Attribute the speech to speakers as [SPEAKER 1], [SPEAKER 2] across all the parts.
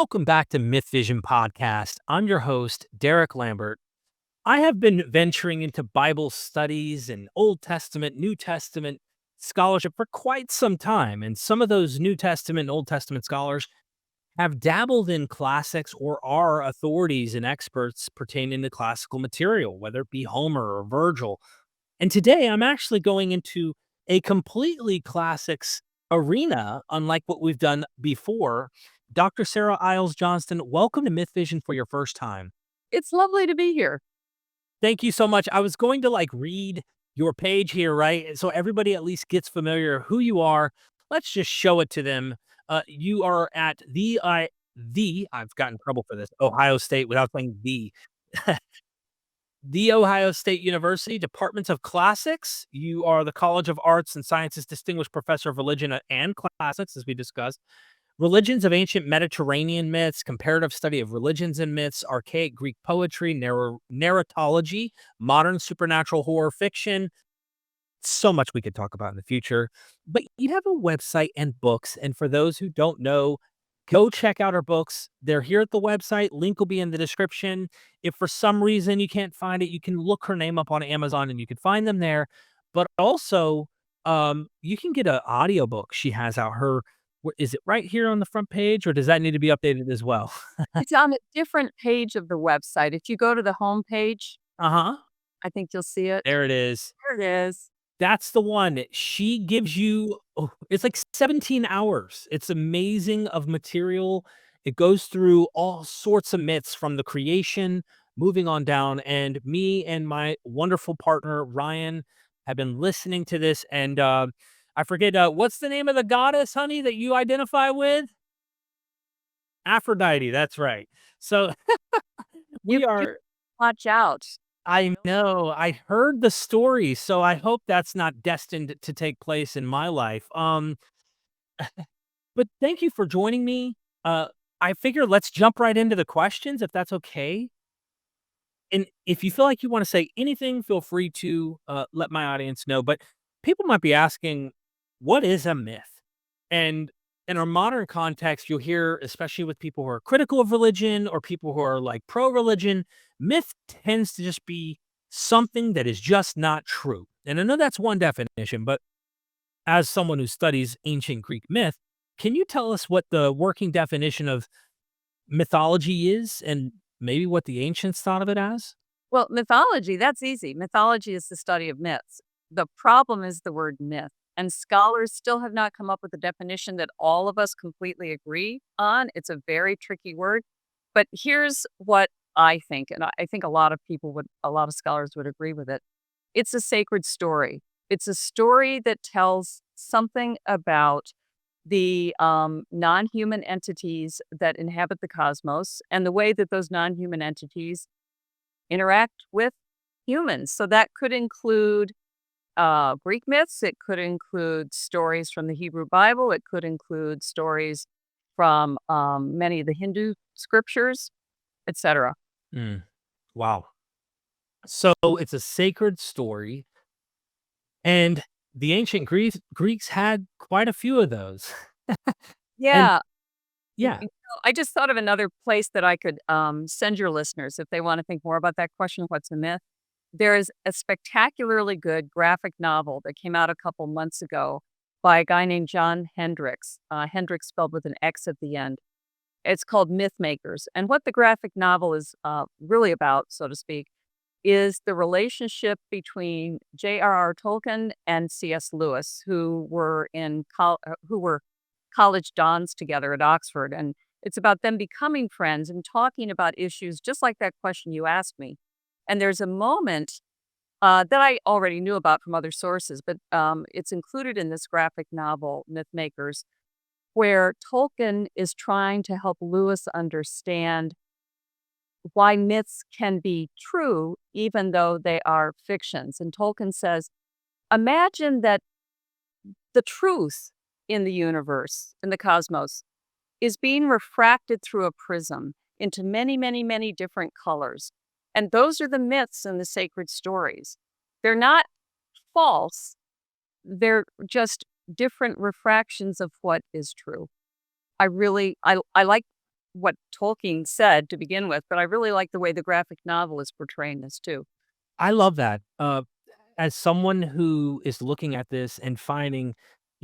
[SPEAKER 1] Welcome back to MythVision Podcast. I'm your host, Derek Lambert. I have been venturing into Bible studies and Old Testament, New Testament scholarship for quite some time. And some of those New Testament and Old Testament scholars have dabbled in classics or are authorities and experts pertaining to classical material, whether it be Homer or Virgil. And today I'm actually going into a completely classics arena, unlike what we've done before. Dr. Sarah Iles Johnston, welcome to MythVision for your first time.
[SPEAKER 2] It's lovely to be here.
[SPEAKER 1] Thank you so much. I was going to read your page here, right? So everybody at least gets familiar who you are. Let's just show it to them. You are at I've gotten in trouble for this, Ohio State without saying the Ohio State University Department of Classics. You are the College of Arts and Sciences Distinguished Professor of Religion and Classics, as we discussed. Religions of ancient Mediterranean myths, comparative study of religions and myths, archaic Greek poetry, narratology, modern supernatural horror fiction. So much we could talk about in the future. But you have a website and books. And for those who don't know, go check out our books. They're here at the website. Link will be in the description. If for some reason you can't find it, you can look her name up on Amazon and you can find them there. But also, you can get an audiobook she has out. Is it right here on the front page, or does that need to be updated as well?
[SPEAKER 2] It's on a different page of the website. If you go to the home page,
[SPEAKER 1] Uh-huh.
[SPEAKER 2] I think you'll see it.
[SPEAKER 1] There it is.
[SPEAKER 2] There it is.
[SPEAKER 1] That's the one. She gives you it's like 17 hours. It's amazing of material. It goes through all sorts of myths from the creation, moving on down. And me and my wonderful partner, Ryan, have been listening to this. And I forget, what's the name of the goddess, honey, that you identify with? Aphrodite. That's right. So we
[SPEAKER 2] You
[SPEAKER 1] are.
[SPEAKER 2] watch out.
[SPEAKER 1] I know. I heard the story, so I hope that's not destined to take place in my life. But thank you for joining me. I figure let's jump right into the questions if that's okay. And if you feel like you want to say anything, feel free to let my audience know. But people might be asking, what is a myth? And in our modern context, you'll hear, especially with people who are critical of religion or people who are pro-religion, myth tends to just be something that is just not true. And I know that's one definition, but as someone who studies ancient Greek myth, can you tell us what the working definition of mythology is and maybe what the ancients thought of it as?
[SPEAKER 2] Well, mythology, that's easy. Mythology is the study of myths. The problem is the word myth. And scholars still have not come up with a definition that all of us completely agree on. It's a very tricky word. But here's what I think, and I think a lot of scholars would agree with it. It's a sacred story. It's a story that tells something about the non-human entities that inhabit the cosmos and the way that those non-human entities interact with humans. So that could include Greek myths. It could include stories from the Hebrew Bible. It could include stories from many of the Hindu scriptures, etc.
[SPEAKER 1] Wow. So it's a sacred story. And the ancient Greeks had quite a few of those. And
[SPEAKER 2] Yeah.
[SPEAKER 1] yeah.
[SPEAKER 2] I just thought of another place that I could send your listeners if they want to think more about that question, what's a myth? There is a spectacularly good graphic novel that came out a couple months ago by a guy named John Hendricks, Hendricks spelled with an X at the end. It's called Mythmakers. And what the graphic novel is really about, so to speak, is the relationship between J.R.R. Tolkien and C.S. Lewis, who were college dons together at Oxford. And it's about them becoming friends and talking about issues just like that question you asked me. And there's a moment that I already knew about from other sources, but it's included in this graphic novel, Mythmakers, where Tolkien is trying to help Lewis understand why myths can be true even though they are fictions. And Tolkien says, imagine that the truth in the universe, in the cosmos, is being refracted through a prism into many, many, many different colors. And those are the myths and the sacred stories. They're not false. They're just different refractions of what is true. I like what Tolkien said to begin with, but I really like the way the graphic novel is portraying this too.
[SPEAKER 1] I love that. As someone who is looking at this and finding,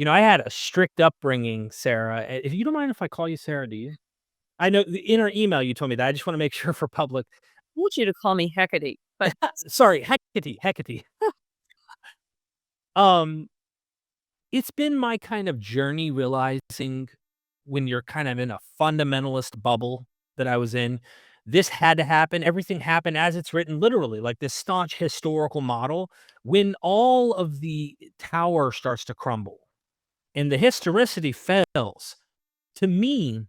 [SPEAKER 1] I had a strict upbringing, Sarah. If you don't mind if I call you Sarah, do you? I know in our email you told me that. I just want to make sure for public.
[SPEAKER 2] I want you to call me Hecate, but
[SPEAKER 1] Sorry, Hecate, Hecate. um, it's been my kind of journey realizing when you're kind of in a fundamentalist bubble that I was in, this had to happen. Everything happened as it's written, literally, like this staunch historical model. When all of the tower starts to crumble and the historicity fails, to me,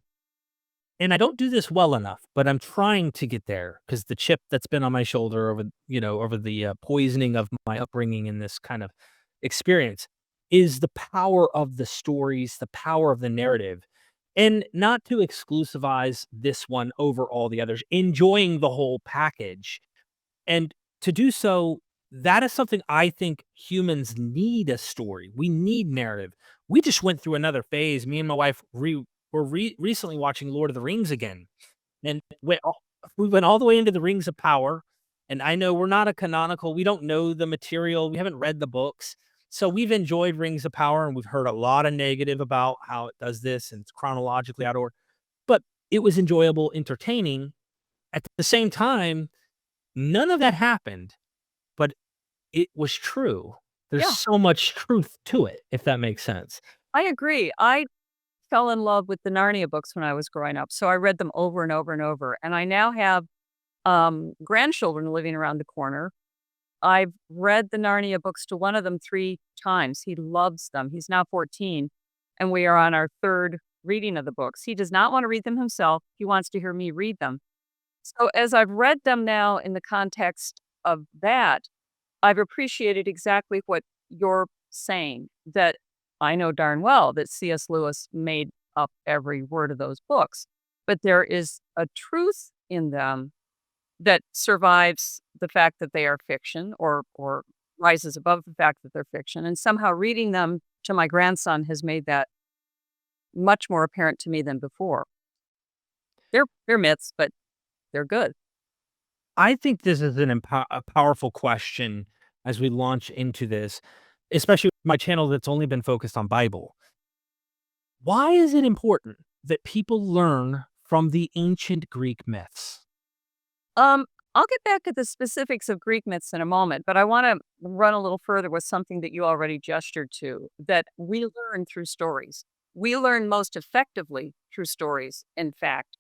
[SPEAKER 1] and I don't do this well enough, but I'm trying to get there because the chip that's been on my shoulder over the poisoning of my upbringing in this kind of experience is the power of the stories, the power of the narrative, and not to exclusivize this one over all the others, enjoying the whole package. And to do so, that is something I think humans need a story. We need narrative. We just went through another phase. Me and my wife recently watching Lord of the Rings again, and we went all the way into the Rings of Power. And I know we're not a canonical. We don't know the material. We haven't read the books. So we've enjoyed Rings of Power, and we've heard a lot of negative about how it does this and it's chronologically out of order. But it was enjoyable, entertaining. At the same time, none of that happened, but it was true. There's
[SPEAKER 2] yeah,
[SPEAKER 1] so much truth to it, if that makes sense.
[SPEAKER 2] I agree. I fell in love with the Narnia books when I was growing up, so I read them over and over and over, and I now have, grandchildren living around the corner. I've read the Narnia books to one of them 3 times. He loves them. He's now 14, and we are on our 3rd reading of the books. He does not wanna read them himself. He wants to hear me read them. So as I've read them now in the context of that, I've appreciated exactly what you're saying, that I know darn well that C.S. Lewis made up every word of those books, but there is a truth in them that survives the fact that they are fiction or rises above the fact that they're fiction, and somehow reading them to my grandson has made that much more apparent to me than before. They're myths, but they're good.
[SPEAKER 1] I think this is a powerful question as we launch into this, especially with my channel that's only been focused on Bible. Why is it important that people learn from the ancient Greek myths?
[SPEAKER 2] Um, I'll get back to the specifics of Greek myths in a moment, but I wanna run a little further with something that you already gestured to, that we learn through stories. We learn most effectively through stories, in fact.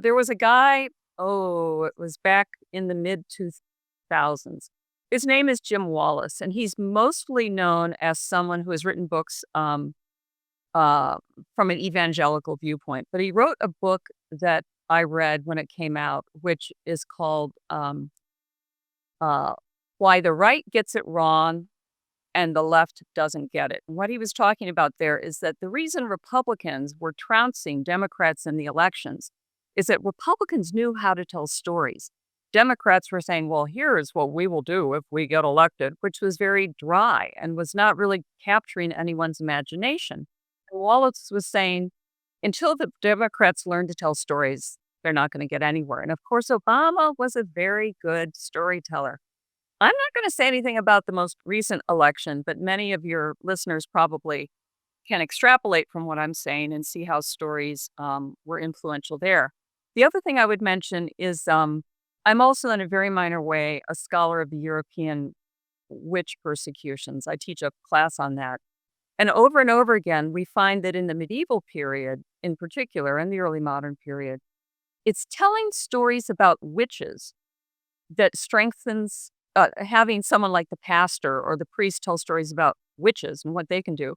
[SPEAKER 2] There was a guy, it was back in the mid-2000s. His name is Jim Wallace, and he's mostly known as someone who has written books, uh, from an evangelical viewpoint. But he wrote a book that I read when it came out, which is called uh, Why the Right Gets It Wrong and the Left Doesn't Get It. And what he was talking about there is that the reason Republicans were trouncing Democrats in the elections is that Republicans knew how to tell stories. Democrats were saying, well, here's what we will do if we get elected, which was very dry and was not really capturing anyone's imagination. And Wallace was saying, until the Democrats learn to tell stories, they're not going to get anywhere. And of course, Obama was a very good storyteller. I'm not going to say anything about the most recent election, but many of your listeners probably can extrapolate from what I'm saying and see how stories were influential there. The other thing I would mention is I'm also, in a very minor way, a scholar of the European witch persecutions. I teach a class on that. And over again, we find that in the medieval period, in particular, in the early modern period, it's telling stories about witches that strengthens having someone like the pastor or the priest tell stories about witches and what they can do,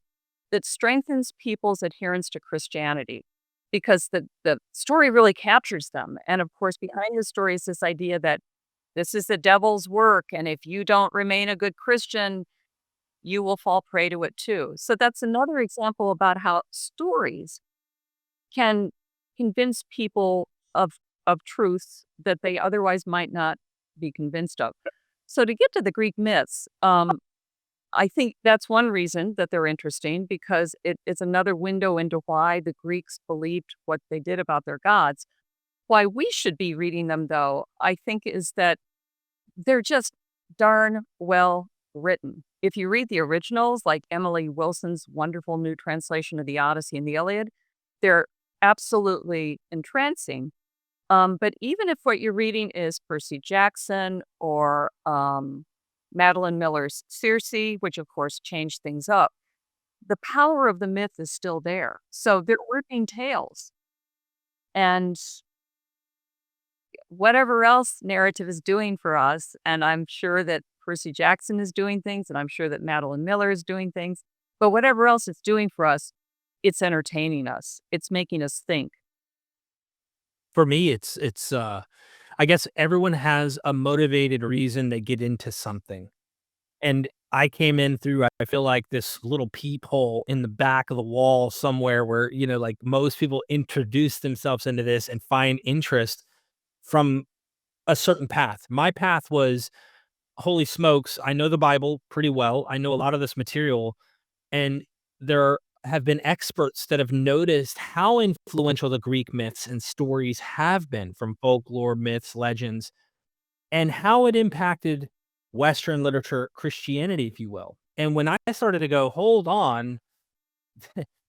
[SPEAKER 2] that strengthens people's adherence to Christianity because the story really captures them. And of course, behind the story is this idea that this is the devil's work. And if you don't remain a good Christian, you will fall prey to it too. So that's another example about how stories can convince people of truths that they otherwise might not be convinced of. So to get to the Greek myths, I think that's one reason that they're interesting because it's another window into why the Greeks believed what they did about their gods. Why we should be reading them, though, I think, is that they're just darn well written. If you read the originals, like Emily Wilson's wonderful new translation of the Odyssey and the Iliad, they're absolutely entrancing. But even if what you're reading is Percy Jackson or Madeline Miller's Circe, which of course changed things up, the power of the myth is still there. So they're working tales. And whatever else narrative is doing for us, and I'm sure that Percy Jackson is doing things, and I'm sure that Madeline Miller is doing things, but whatever else it's doing for us, it's entertaining us. It's making us think.
[SPEAKER 1] For me, it's I guess everyone has a motivated reason to get into something. And I came in through, I feel like this little peephole in the back of the wall somewhere where, like most people introduce themselves into this and find interest from a certain path. My path was, holy smokes, I know the Bible pretty well. I know a lot of this material, and there have been experts that have noticed how influential the Greek myths and stories have been, from folklore, myths, legends, and how it impacted Western literature, Christianity, if you will. And when I started to go, hold on,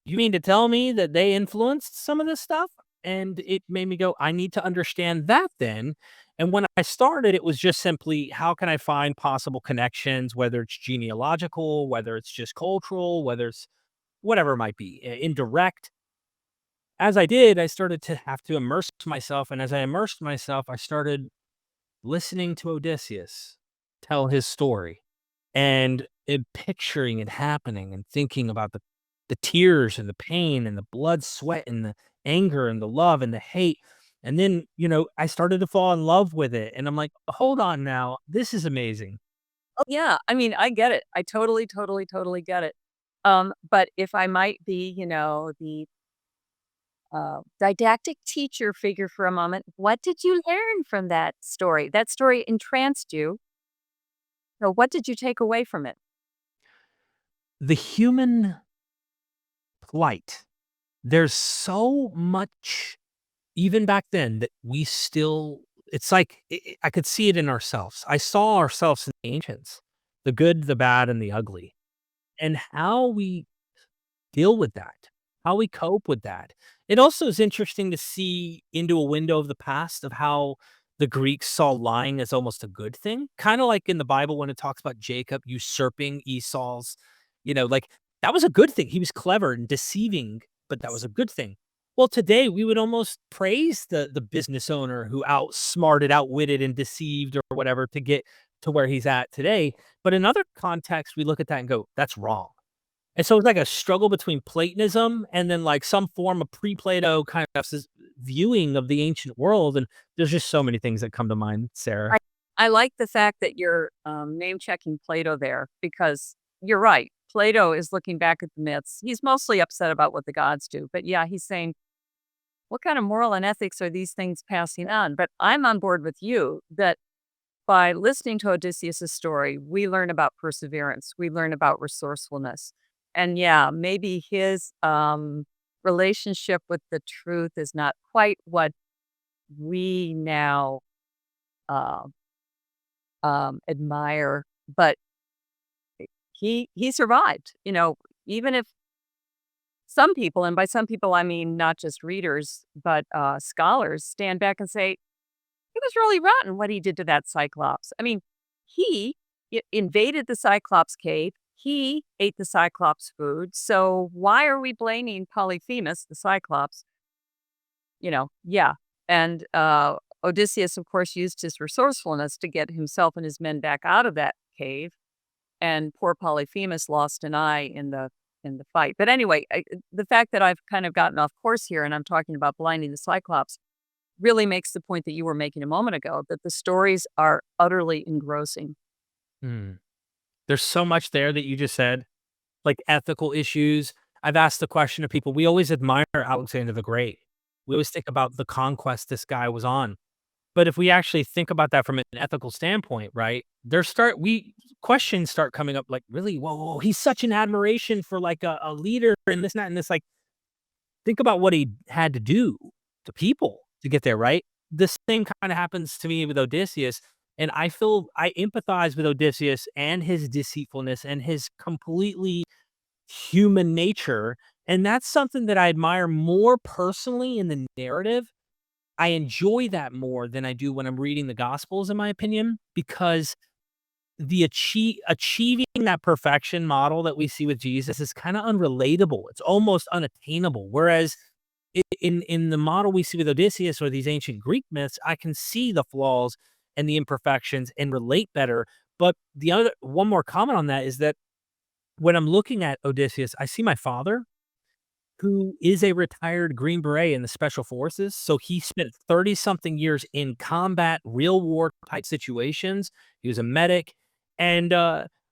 [SPEAKER 1] you mean to tell me that they influenced some of this stuff? And it made me go, I need to understand that then. And when I started, it was just simply, how can I find possible connections, whether it's genealogical, whether it's just cultural, whether it's whatever it might be, indirect. As I did, I started to have to immerse myself. And as I immersed myself, I started listening to Odysseus tell his story and picturing it happening and thinking about the tears and the pain and the blood, sweat and the anger and the love and the hate. And then, I started to fall in love with it. And I'm like, hold on now. This is amazing.
[SPEAKER 2] Oh, yeah. I mean, I get it. I totally, totally, totally get it. But if I might be, the didactic teacher figure for a moment, what did you learn from that story? That story entranced you. So what did you take away from it?
[SPEAKER 1] The human plight. There's so much, even back then, that we still, it's like, I could see it in ourselves. I saw ourselves in the ancients, the good, the bad, and the ugly, and how we deal with that, how we cope with that. It also is interesting to see into a window of the past of how the Greeks saw lying as almost a good thing. Kind of like in the Bible when it talks about Jacob usurping Esau's, like that was a good thing. He was clever and deceiving, but that was a good thing. Well, today we would almost praise the business owner who outsmarted, outwitted, and deceived or whatever to get to where he's at today. But in other contexts, we look at that and go, that's wrong. And so it's like a struggle between Platonism and then like some form of pre-Plato kind of viewing of the ancient world. And there's just so many things that come to mind, Sarah.
[SPEAKER 2] I I like the fact that you're, name checking Plato there because you're right. Plato is looking back at the myths. He's mostly upset about what the gods do, but yeah, he's saying, "What kind of moral and ethics are these things passing on?" But I'm on board with you that by listening to Odysseus's story, we learn about perseverance, we learn about resourcefulness. And yeah, maybe his, relationship with the truth is not quite what we now, uh admire, but he survived, even if some people, and by some people, I mean not just readers, but, scholars stand back and say, "It was really rotten what he did to that Cyclops." I mean, he invaded the Cyclops cave, he ate the Cyclops food, so why are we blaming Polyphemus, the Cyclops? Yeah, and, Odysseus, of course, used his resourcefulness to get himself and his men back out of that cave, and poor Polyphemus lost an eye in the fight. But anyway, the fact that I've kind of gotten off course here and I'm talking about blinding the Cyclops really makes the point that you were making a moment ago, that the stories are utterly engrossing.
[SPEAKER 1] Hmm. There's so much there that you just said, like ethical issues. I've asked the question of people. We always admire Alexander the Great. We always think about the conquest this guy was on. But if we actually think about that from an ethical standpoint, right? Questions start coming up like, really, whoa, he's such an admiration for like a leader and this, and that, and this. Like, think about what he had to do to people to get there, right? The same kind of happens to me with Odysseus. And I empathize with Odysseus and his deceitfulness and his completely human nature. And that's something that I admire more personally in the narrative. I enjoy that more than I do when I'm reading the Gospels, in my opinion, because achieving that perfection model that we see with Jesus is kind of unrelatable. It's almost unattainable. Whereas in the model we see with Odysseus or these ancient Greek myths, I can see the flaws and the imperfections and relate better. But the other one more comment on that is that when I'm looking at Odysseus, I see my father, who is a retired Green Beret in the Special Forces. So he spent 30 something years in combat, real war type situations. He was a medic and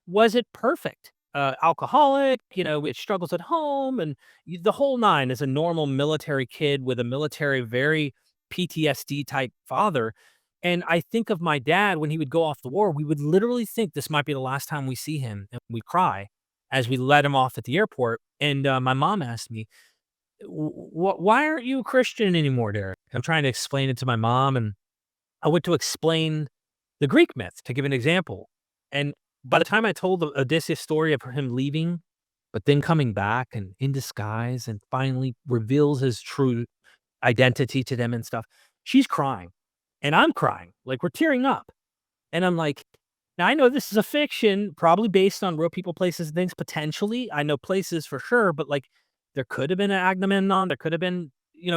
[SPEAKER 1] wasn't perfect. Alcoholic, with struggles at home and the whole nine as a normal military kid with a military, very PTSD type father. And I think of my dad when he would go off the war, we would literally think this might be the last time we see him. And we cry as we let him off at the airport. And my mom asked me, why aren't you a Christian anymore, Derek? I'm trying to explain it to my mom, and I went to explain the Greek myth to give an example. And by the time I told the Odysseus story of him leaving, but then coming back and in disguise and finally reveals his true identity to them and stuff, she's crying and I'm crying. Like we're tearing up. And I'm like, now I know this is a fiction, probably based on real people, places, and things potentially. I know places for sure, but like there could have been an Agamemnon, there could have been,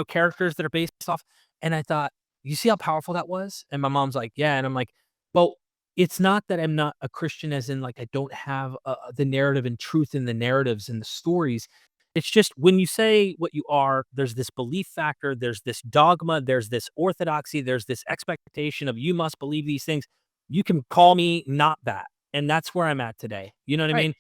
[SPEAKER 1] characters that are based off. And I thought, you see how powerful that was? And my mom's like, yeah. And I'm like, well, it's not that I'm not a Christian, as in like I don't have the narrative and truth in the narratives and the stories. It's just when you say what you are, there's this belief factor, there's this dogma, there's this orthodoxy, there's this expectation of you must believe these things. You can call me not that, and that's where I'm at today. You know what I
[SPEAKER 2] Right.
[SPEAKER 1] mean?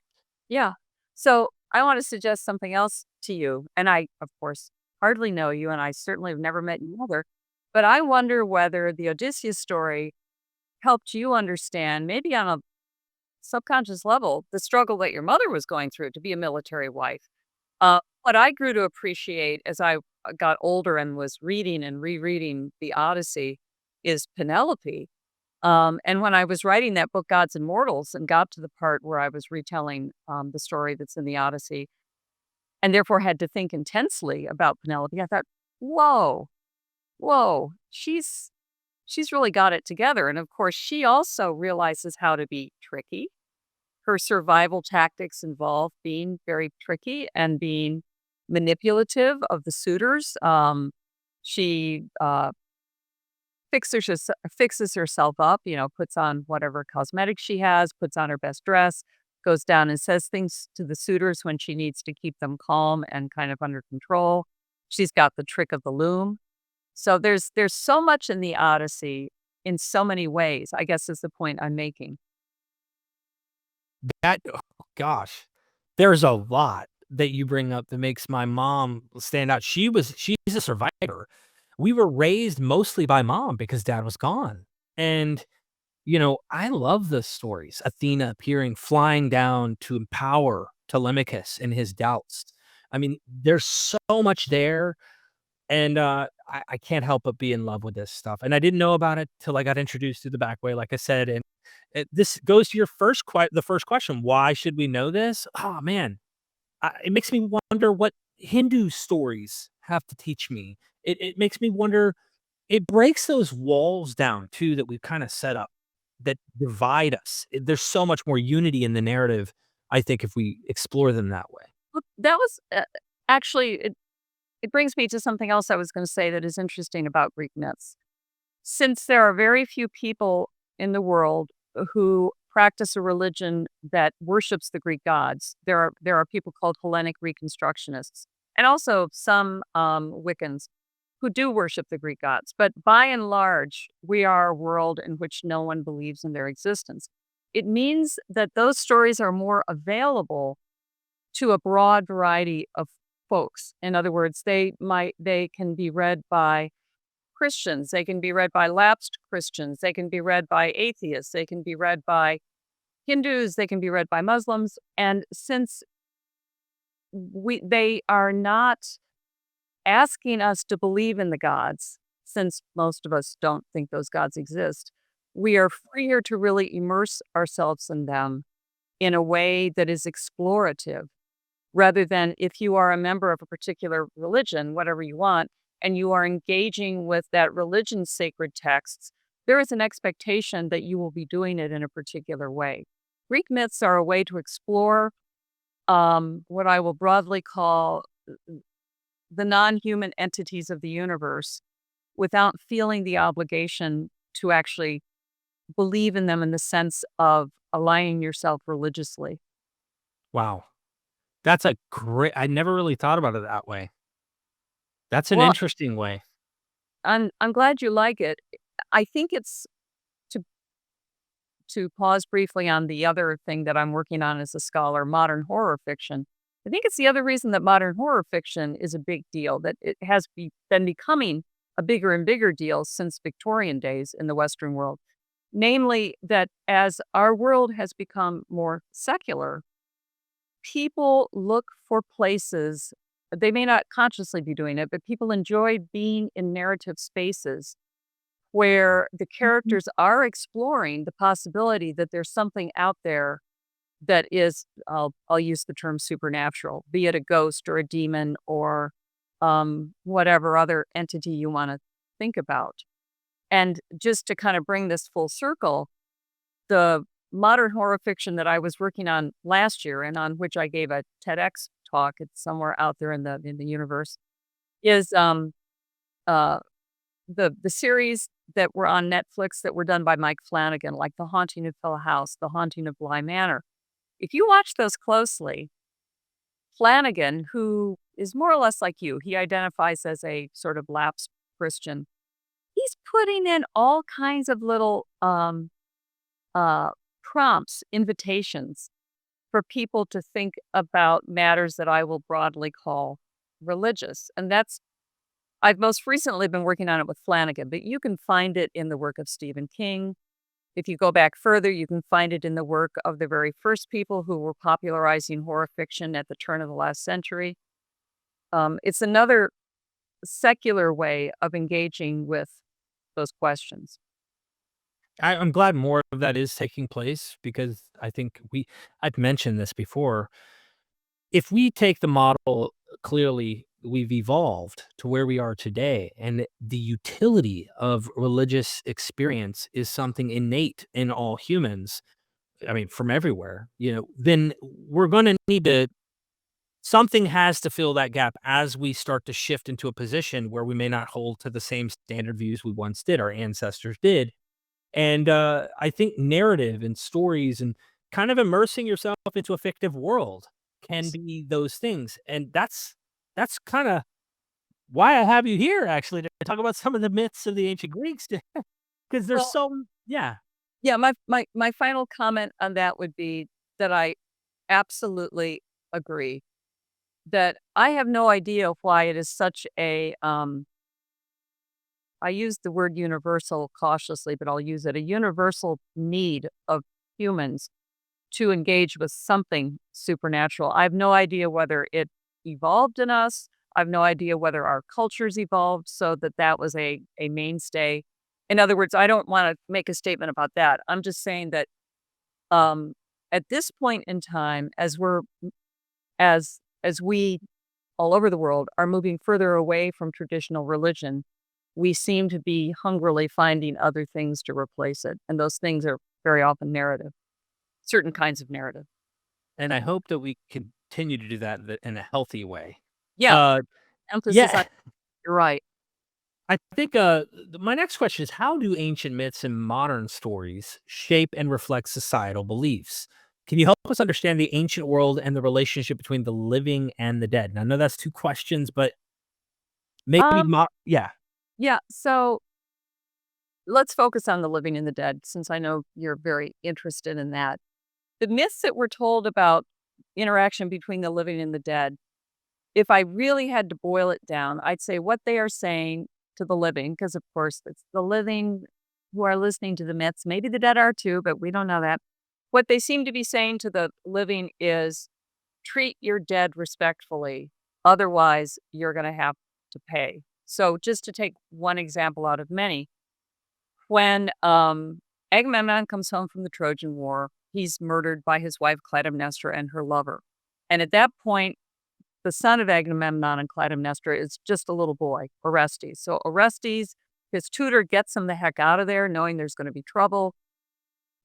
[SPEAKER 2] Yeah. So I want to suggest something else to you. And I, of course, hardly know you, and I certainly have never met your mother. But I wonder whether the Odysseus story helped you understand, maybe on a subconscious level, the struggle that your mother was going through to be a military wife. What I grew to appreciate as I got older and was reading and rereading the Odyssey is Penelope. And when I was writing that book, Gods and Mortals, and got to the part where I was retelling the story that's in the Odyssey, and therefore had to think intensely about Penelope, I thought, whoa, whoa, she's really got it together. And of course, she also realizes how to be tricky. Her survival tactics involve being very tricky and being manipulative of the suitors. She fixes herself up, puts on whatever cosmetics she has, puts on her best dress, goes down and says things to the suitors when she needs to keep them calm and kind of under control. She's got the trick of the loom. So there's so much in the Odyssey in so many ways, I guess is the point I'm making.
[SPEAKER 1] That oh gosh, there's a lot that you bring up that makes my mom stand out. She's a survivor. We were raised mostly by mom because dad was gone. And, I love the stories. Athena appearing, flying down to empower Telemachus in his doubts. I mean, there's so much there. And I can't help but be in love with this stuff. And I didn't know about it till I got introduced to the back way, like I said. And this goes to your the first question. Why should we know this? Oh man, it makes me wonder what Hindu stories have to teach me. It makes me wonder. It breaks those walls down too that we've kind of set up that divide us. There's so much more unity in the narrative, I think, if we explore them that way.
[SPEAKER 2] Well, that was actually, it brings me to something else I was going to say that is interesting about Greek myths. Since there are very few people in the world who practice a religion that worships the Greek gods, there are people called Hellenic Reconstructionists, and also some Wiccans who do worship the Greek gods. But by and large, we are a world in which no one believes in their existence. It means that those stories are more available to a broad variety of folks. In other words, they can be read by Christians, they can be read by lapsed Christians, they can be read by atheists, they can be read by Hindus, they can be read by Muslims. And since they are not asking us to believe in the gods, since most of us don't think those gods exist, we are freer to really immerse ourselves in them in a way that is explorative, rather than if you are a member of a particular religion, whatever you want, and you are engaging with that religion's sacred texts, there is an expectation that you will be doing it in a particular way. Greek myths are a way to explore what I will broadly call the non-human entities of the universe without feeling the obligation to actually believe in them in the sense of aligning yourself religiously.
[SPEAKER 1] Wow. That's a great I never really thought about it that way. That's an
[SPEAKER 2] Well,
[SPEAKER 1] interesting way.
[SPEAKER 2] I'm glad you like it. I think it's to pause briefly on the other thing that I'm working on as a scholar, modern horror fiction. I think it's the other reason that modern horror fiction is a big deal, that it has been becoming a bigger and bigger deal since Victorian days in the Western world. Namely, that as our world has become more secular, people look for places, they may not consciously be doing it, but people enjoy being in narrative spaces where the characters are exploring the possibility that there's something out there that is, I'll use the term supernatural, be it a ghost or a demon or whatever other entity you want to think about. And just to kind of bring this full circle, the modern horror fiction that I was working on last year and on which I gave a TEDx talk, it's somewhere out there in the universe, is the series that were on Netflix that were done by Mike Flanagan, like The Haunting of Hill House, The Haunting of Bly Manor. If you watch those closely, Flanagan, who is more or less like you, he identifies as a sort of lapsed Christian. He's putting in all kinds of little uh, prompts, invitations for people to think about matters that I will broadly call religious. And I've most recently been working on it with Flanagan, but you can find it in the work of Stephen King. If you go back further, you can find it in the work of the very first people who were popularizing horror fiction at the turn of the last century. It's another secular way of engaging with those questions.
[SPEAKER 1] I'm glad more of that is taking place because I think I've mentioned this before. If we take the model clearly, we've evolved to where we are today, and the utility of religious experience is something innate in all humans. I mean, from everywhere, then we're going to need to, something has to fill that gap as we start to shift into a position where we may not hold to the same standard views we once did, our ancestors did. And, I think narrative and stories and kind of immersing yourself into a fictive world can be those things, and that's kinda why I have you here actually to talk about some of the myths of the ancient Greeks, because there's
[SPEAKER 2] Well,
[SPEAKER 1] so yeah.
[SPEAKER 2] yeah, my final comment on that would be that I absolutely agree that I have no idea why it is such a I use the word universal cautiously, but I'll use it, a universal need of humans to engage with something supernatural. I have no idea whether it evolved in us. I have no idea whether our cultures evolved so that that was a mainstay. In other words, I don't want to make a statement about that. I'm just saying that um, at this point in time, as we all over the world are moving further away from traditional religion, we seem to be hungrily finding other things to replace it. And those things are very often narrative, certain kinds of narrative.
[SPEAKER 1] And I hope that we continue to do that in a healthy way.
[SPEAKER 2] Yeah,
[SPEAKER 1] Uh,
[SPEAKER 2] emphasis on
[SPEAKER 1] yeah,
[SPEAKER 2] you're right.
[SPEAKER 1] I think, my next question is, how do ancient myths and modern stories shape and reflect societal beliefs? Can you help us understand the ancient world and the relationship between the living and the dead? And I know that's 2 questions, but maybe
[SPEAKER 2] Um,
[SPEAKER 1] yeah.
[SPEAKER 2] yeah, so let's focus on the living and the dead since I know you're very interested in that. The myths that were told about interaction between the living and the dead, if I really had to boil it down, I'd say what they are saying to the living, because of course it's the living who are listening to the myths. Maybe the dead are too, but we don't know that. What they seem to be saying to the living is treat your dead respectfully. Otherwise, you're going to have to pay. So just to take one example out of many, when Agamemnon comes home from the Trojan War, he's murdered by his wife Clytemnestra and her lover. And at that point, the son of Agamemnon and Clytemnestra is just a little boy, Orestes. So Orestes, his tutor, gets him the heck out of there, knowing there's going to be trouble.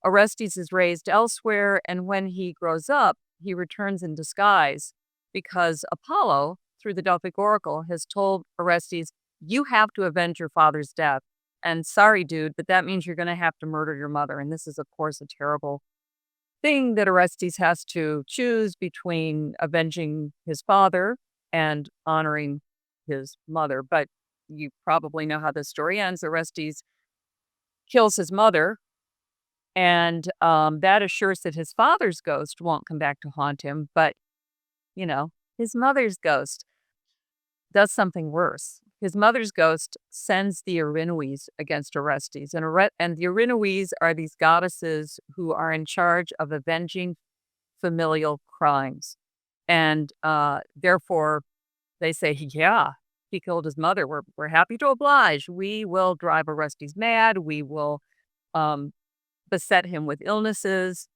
[SPEAKER 2] Orestes is raised elsewhere, and when he grows up, he returns in disguise because Apollo, through the Delphic Oracle, has told Orestes, you have to avenge your father's death. And sorry, dude, but that means you're going to have to murder your mother. And this is, of course, a terrible thing that Orestes has to choose between avenging his father and honoring his mother. But you probably know how the story ends. Orestes kills his mother, and that assures that his father's ghost won't come back to haunt him. But, his mother's ghost does something worse. His mother's ghost sends the Erinnues against Orestes. And the Erinnues are these goddesses who are in charge of avenging familial crimes. And therefore, they say, yeah, he killed his mother. We're happy to oblige. We will drive Orestes mad. We will beset him with illnesses.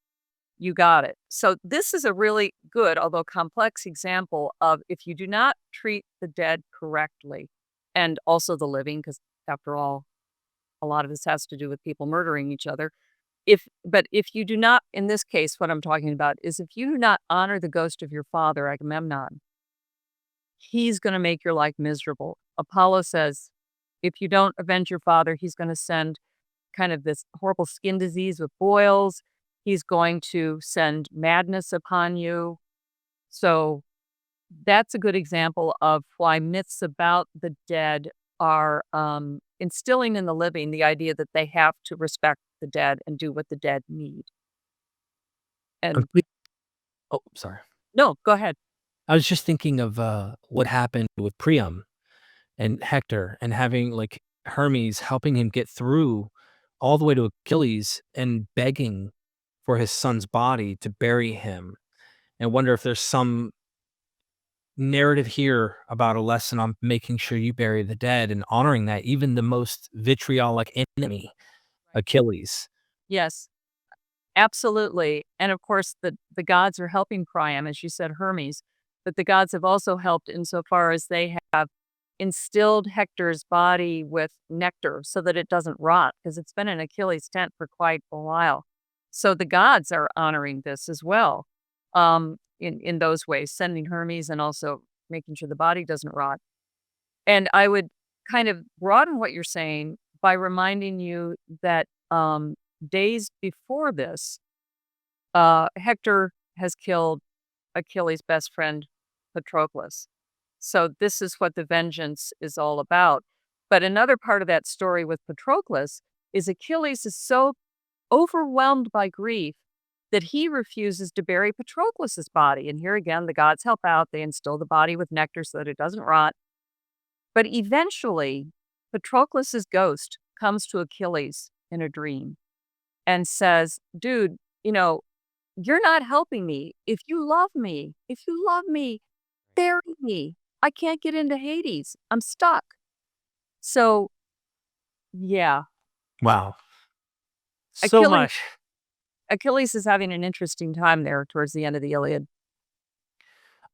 [SPEAKER 2] You got it. So this is a really good, although complex example of if you do not treat the dead correctly, and also the living, because after all, a lot of this has to do with people murdering each other. But if you do not, in this case, what I'm talking about is if you do not honor the ghost of your father, Agamemnon, he's going to make your life miserable. Apollo says, if you don't avenge your father, he's going to send kind of this horrible skin disease with boils. He's going to send madness upon you. So that's a good example of why myths about the dead are instilling in the living the idea that they have to respect the dead and do what the dead need. And
[SPEAKER 1] Complete- Oh, sorry.
[SPEAKER 2] no, go ahead.
[SPEAKER 1] I was just thinking of what happened with Priam and Hector, and having like Hermes helping him get through all the way to Achilles and begging for his son's body to bury him. And wonder if there's some narrative here about a lesson on making sure you bury the dead and honoring that, even the most vitriolic enemy, Achilles.
[SPEAKER 2] Yes, absolutely. And of course, the gods are helping Priam, as you said, Hermes, but the gods have also helped insofar as they have instilled Hector's body with nectar so that it doesn't rot, because it's been in Achilles' tent for quite a while. So the gods are honoring this as well, in those ways, sending Hermes and also making sure the body doesn't rot. And I would kind of broaden what you're saying by reminding you that days before this, Hector has killed Achilles' best friend, Patroclus. So this is what the vengeance is all about. But another part of that story with Patroclus is Achilles is so overwhelmed by grief that he refuses to bury Patroclus's body. And here again, the gods help out. They instill the body with nectar so that it doesn't rot. But eventually, Patroclus's ghost comes to Achilles in a dream and says, dude, you're not helping me. If you love me, bury me. I can't get into Hades. I'm stuck. So, yeah.
[SPEAKER 1] Wow. So
[SPEAKER 2] Achilles-
[SPEAKER 1] much.
[SPEAKER 2] Achilles is having an interesting time there towards the end of the Iliad.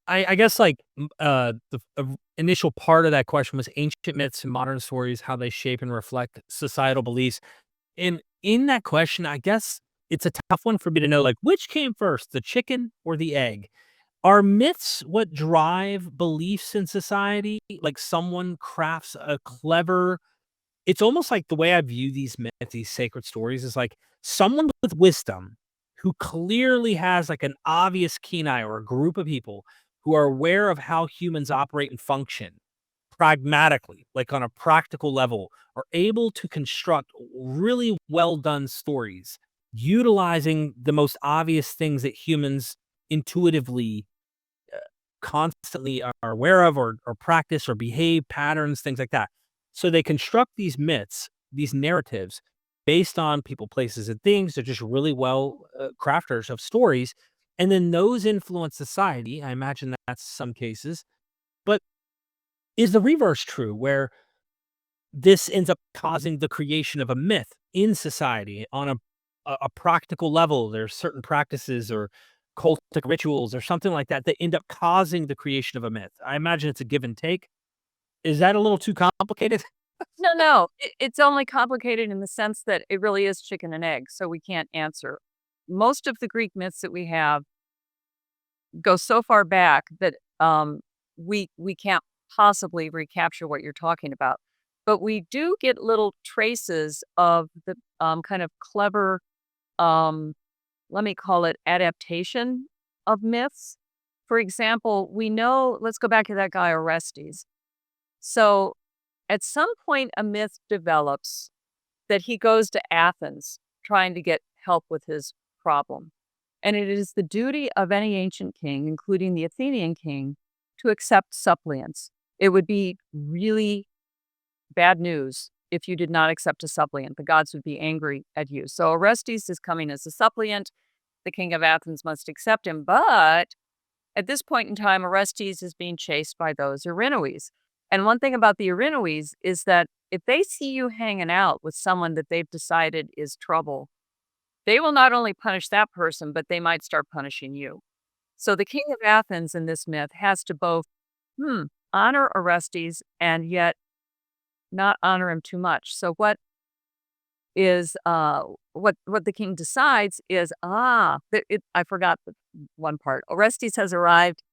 [SPEAKER 1] I guess like the initial part of that question was ancient myths and modern stories, how they shape and reflect societal beliefs. And in that question, I guess it's a tough one for me to know, like, which came first, the chicken or the egg? Are myths what drive beliefs in society? Like someone crafts a clever, it's almost like the way I view these myths, these sacred stories is like someone with wisdom who clearly has like an obvious keen eye, or a group of people who are aware of how humans operate and function pragmatically, like on a practical level, are able to construct really well done stories utilizing the most obvious things that humans intuitively constantly are aware of, or practice or behave patterns, things like that. So they construct these myths, these narratives based on people, places, and things. They're just really well crafters of stories. And then those influence society. I imagine that's some cases. But is the reverse true, where this ends up causing the creation of a myth in society on a practical level? There's certain practices or cultic rituals or something like that that end up causing the creation of a myth. I imagine it's a give and take. Is that a little too complicated?
[SPEAKER 2] No, no, it's only complicated in the sense that it really is chicken and egg, so we can't answer. Most of the Greek myths that we have go so far back that we can't possibly recapture what you're talking about. But we do get little traces of the kind of clever, um, let me call it adaptation of myths. For example, we know, let's go back to that guy Orestes. So at some point, a myth develops that he goes to Athens trying to get help with his problem. And it is the duty of any ancient king, including the Athenian king, to accept suppliants. It would be really bad news if you did not accept a suppliant. The gods would be angry at you. So Orestes is coming as a suppliant. The king of Athens must accept him. But at this point in time, Orestes is being chased by those Erinnues. And one thing about the Erinnues is that if they see you hanging out with someone that they've decided is trouble, they will not only punish that person, but they might start punishing you. So the king of Athens in this myth has to both honor Orestes and yet not honor him too much. So what is what the king decides is I forgot the one part. Orestes has arrived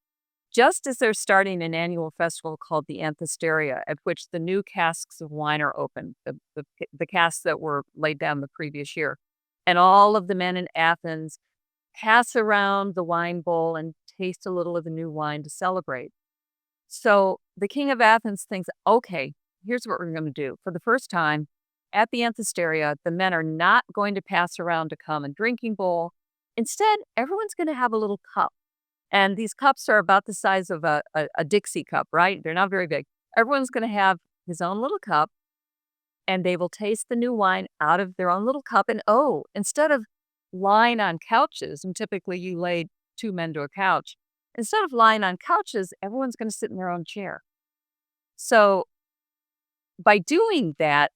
[SPEAKER 2] just as they're starting an annual festival called the Anthesteria, at which the new casks of wine are opened, the casks that were laid down the previous year. And all of the men in Athens pass around the wine bowl and taste a little of the new wine to celebrate. So the king of Athens thinks, okay, here's what we're going to do. For the first time at the Anthesteria, the men are not going to pass around a common drinking bowl. Instead, everyone's going to have a little cup. And these cups are about the size of a Dixie cup, right? They're not very big. Everyone's going to have his own little cup, and they will taste the new wine out of their own little cup. And instead of lying on couches, and typically you lay two men to a couch, instead of lying on couches, everyone's going to sit in their own chair. So by doing that,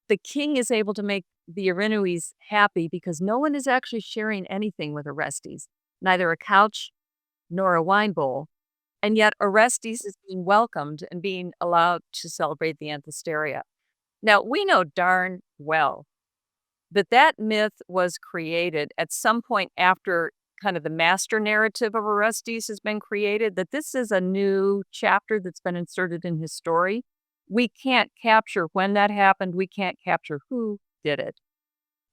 [SPEAKER 2] the king is able to make the Erinnues happy because no one is actually sharing anything with Orestes, neither a couch nor a wine bowl. And yet Orestes is being welcomed and being allowed to celebrate the Anthesteria. Now, we know darn well that that myth was created at some point after kind of the master narrative of Orestes has been created, that this is a new chapter that's been inserted in his story. We can't capture when that happened. We can't capture who did it.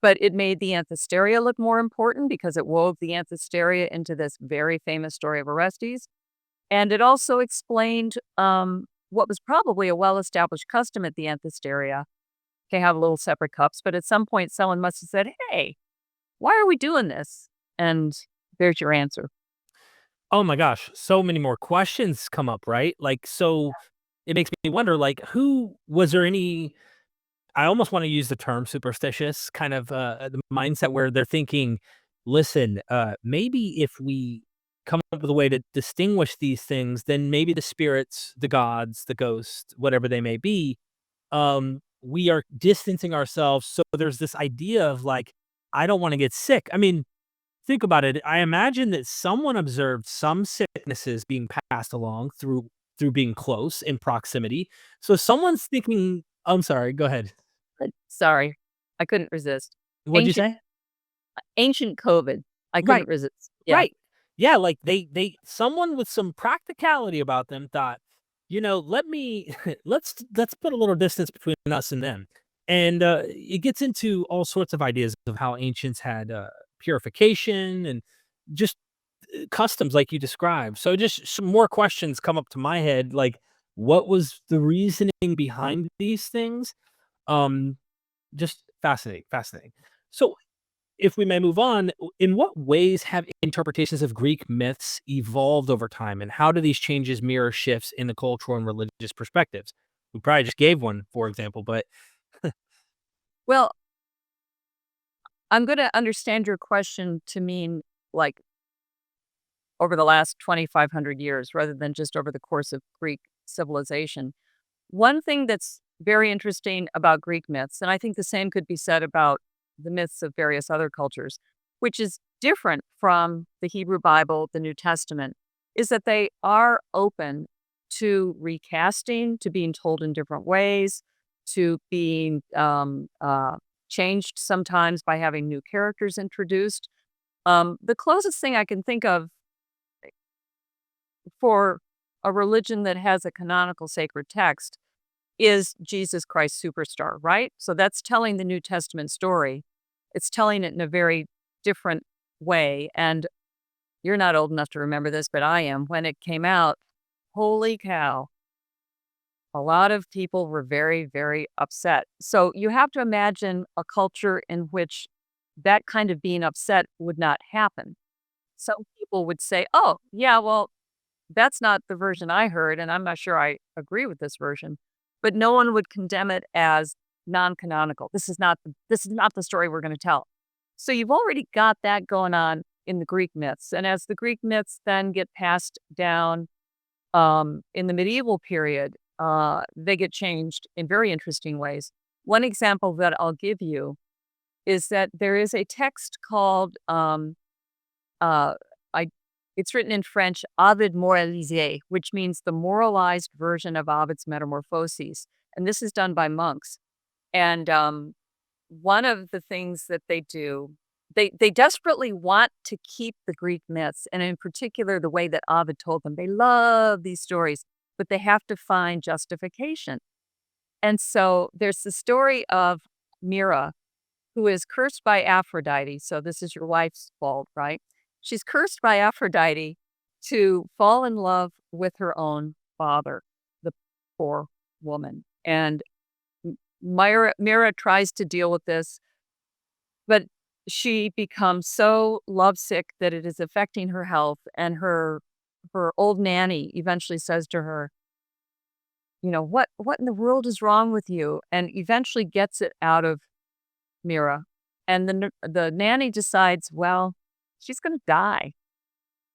[SPEAKER 2] But it made the Anthesteria look more important because it wove the Anthesteria into this very famous story of Orestes. And it also explained what was probably a well-established custom at the Anthesteria to have little separate cups. But at some point, someone must have said, hey, why are we doing this? And there's your answer.
[SPEAKER 1] Oh my gosh, so many more questions come up, right? Like, so it makes me wonder, like, who was there any I almost wanna use the term superstitious, kind of, the mindset where they're thinking, "Listen, maybe if we come up with a way to distinguish these things, then maybe the spirits, the gods, the ghosts, whatever they may be, we are distancing ourselves." So there's this idea of, like, "I don't wanna get sick." I mean, think about it. I imagine that someone observed some sicknesses being passed along through being close in proximity. So someone's thinking I'm sorry, go ahead.
[SPEAKER 2] Sorry, I couldn't resist.
[SPEAKER 1] What'd you
[SPEAKER 2] Ancient
[SPEAKER 1] say?
[SPEAKER 2] ancient COVID. I couldn't
[SPEAKER 1] Right,
[SPEAKER 2] resist. Yeah.
[SPEAKER 1] right. Yeah, like they someone with some practicality about them thought, let me let's put a little distance between us and them. And it gets into all sorts of ideas of how ancients had purification and just customs like you described. So just some more questions come up to my head, like what was the reasoning behind these things? Um, just fascinating, fascinating. So if we may move on, in what ways have interpretations of Greek myths evolved over time, and how do these changes mirror shifts in the cultural and religious perspectives? We probably just gave one, for example, but
[SPEAKER 2] Well, I'm going to understand your question to mean like over the last 2,500 years rather than just over the course of Greek civilization. One thing that's very interesting about Greek myths, and I think the same could be said about the myths of various other cultures, which is different from the Hebrew Bible, the New Testament, is that they are open to recasting, to being told in different ways, to being changed sometimes by having new characters introduced. The closest thing I can think of for a religion that has a canonical sacred text is Jesus Christ Superstar, right? So that's telling the New Testament story. It's telling it in a very different way. And you're not old enough to remember this, but I am. When it came out, holy cow, a lot of people were very, very upset. So you have to imagine a culture in which that kind of being upset would not happen. Some people would say, oh, yeah, well, that's not the version I heard, and I'm not sure I agree with this version. But no one would condemn it as non-canonical. This is not the story we're going to tell. So you've already got that going on in the Greek myths. And as the Greek myths then get passed down in the medieval period, they get changed in very interesting ways. One example that I'll give you is that there is a text called uh, I it's written in French, Ovid moralisé, which means the moralized version of Ovid's Metamorphoses, and this is done by monks. And one of the things that they do, they desperately want to keep the Greek myths, and in particular, the way that Ovid told them. They love these stories, but they have to find justification. And so there's the story of Mira, who is cursed by Aphrodite. So this is your wife's fault, right? She's cursed by Aphrodite to fall in love with her own father, the poor woman. And Mira tries to deal with this, but she becomes so lovesick that it is affecting her health. And her old nanny eventually says to her, what in the world is wrong with you? And eventually gets it out of Mira. And the nanny decides, well, she's going to die.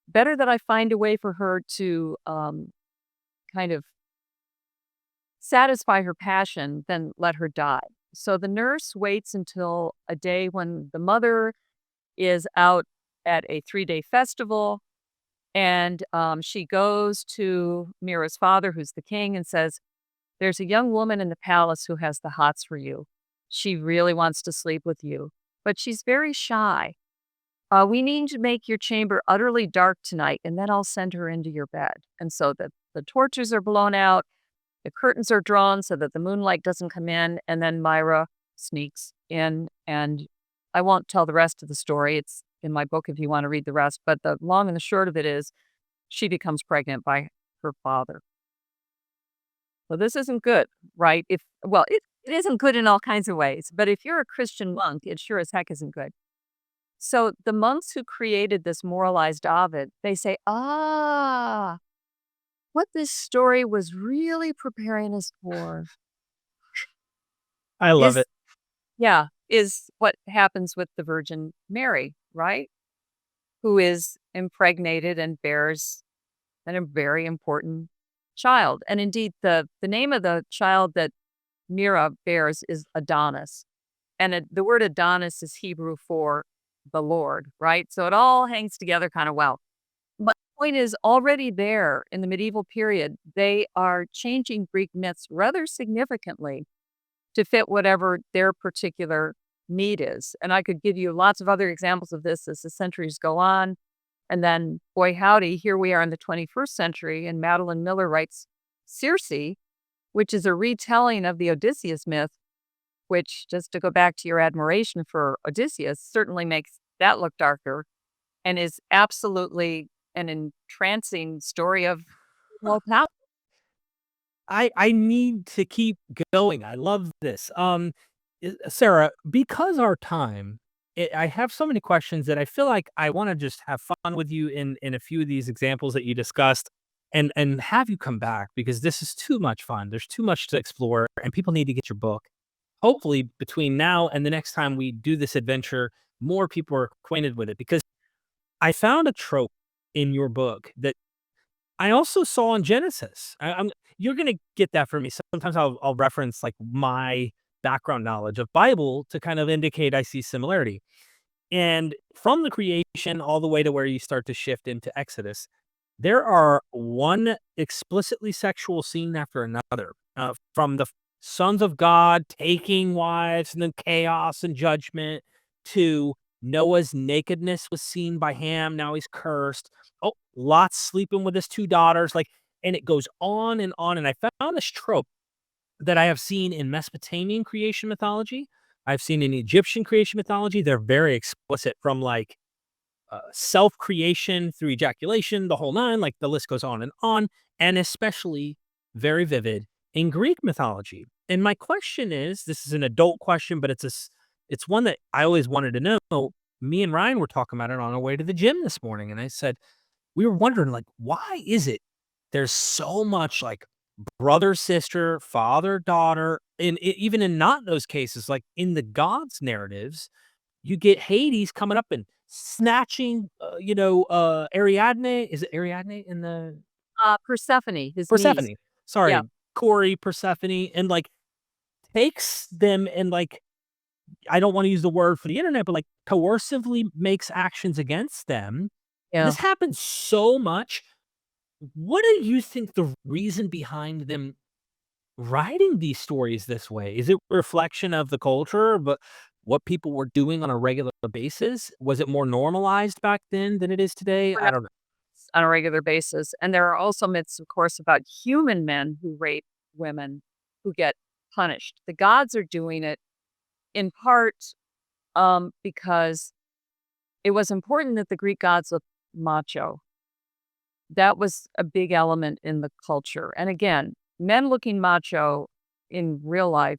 [SPEAKER 2] Better that I find a way for her to kind of satisfy her passion than let her die. So the nurse waits until a day when the mother is out at a 3-day festival. And she goes to Mira's father, who's the king, and says, there's a young woman in the palace who has the hots for you. She really wants to sleep with you, but she's very shy. We need to make your chamber utterly dark tonight, and then I'll send her into your bed. And so the torches are blown out, the curtains are drawn so that the moonlight doesn't come in, and then Myra sneaks in. And I won't tell the rest of the story. It's in my book if you want to read the rest. But the long and the short of it is she becomes pregnant by her father. So this isn't good, right? It isn't good in all kinds of ways. But if you're a Christian monk, it sure as heck isn't good. So the monks who created this moralized Ovid, they say, what this story was really preparing us for
[SPEAKER 1] I love
[SPEAKER 2] is,
[SPEAKER 1] it.
[SPEAKER 2] is what happens with the Virgin Mary, right? Who is impregnated and bears a very important child. And indeed, the name of the child that Mira bears is Adonis. And the word Adonis is Hebrew for the Lord, right? So it all hangs together kind of well. But the point is, already there in the medieval period, they are changing Greek myths rather significantly to fit whatever their particular need is. And I could give you lots of other examples of this as the centuries go on. And then, boy, howdy, here we are in the 21st century, and Madeline Miller writes Circe, which is a retelling of the Odysseus myth, which, just to go back to your admiration for Odysseus, certainly makes that look darker and is absolutely an entrancing story of, well, how.
[SPEAKER 1] I need to keep going. I love this. Sarah, because our time, I have so many questions that I feel like I want to just have fun with you in a few of these examples that you discussed. and have you come back, because this is too much fun. There's too much to explore, and people need to get your book. Hopefully, between now and the next time we do this adventure, more people are acquainted with it, because I found a trope in your book that I also saw in Genesis. You're gonna get that from me. Sometimes I'll reference like my background knowledge of Bible to kind of indicate I see similarity. And from the creation all the way to where you start to shift into Exodus, there are one explicitly sexual scene after another. From the sons of God taking wives and then chaos and judgment, to Noah's nakedness was seen by Ham. Now he's cursed. Oh, Lot's sleeping with his two daughters. Like, and it goes on and on. And I found this trope that I have seen in Mesopotamian creation mythology. I've seen in Egyptian creation mythology. They're very explicit, from like self creation through ejaculation, the whole nine, like the list goes on, and especially very vivid in Greek mythology. And my question is, this is an adult question, but it's one that I always wanted to know. Me and Ryan were talking about it on our way to the gym this morning, and I said, we were wondering, like, why is it there's so much like brother, sister, father, daughter, and even in not those cases, like in the gods narratives, you get Hades coming up and snatching, Ariadne. Is it Ariadne in the
[SPEAKER 2] Persephone, his niece.
[SPEAKER 1] Persephone?
[SPEAKER 2] Yeah.
[SPEAKER 1] Sorry, Corey, Persephone, and like takes them and like, I don't want to use the word for the internet, but like coercively makes actions against them.
[SPEAKER 2] Yeah.
[SPEAKER 1] This happens so much. What do you think the reason behind them writing these stories this way? Is it a reflection of the culture, but what people were doing on a regular basis? Was it more normalized back then than it is today? I don't know.
[SPEAKER 2] On a regular basis. And there are also myths, of course, about human men who rape women who get punished. The gods are doing it in part because it was important that the Greek gods looked macho. That was a big element in the culture. And again, men looking macho in real life,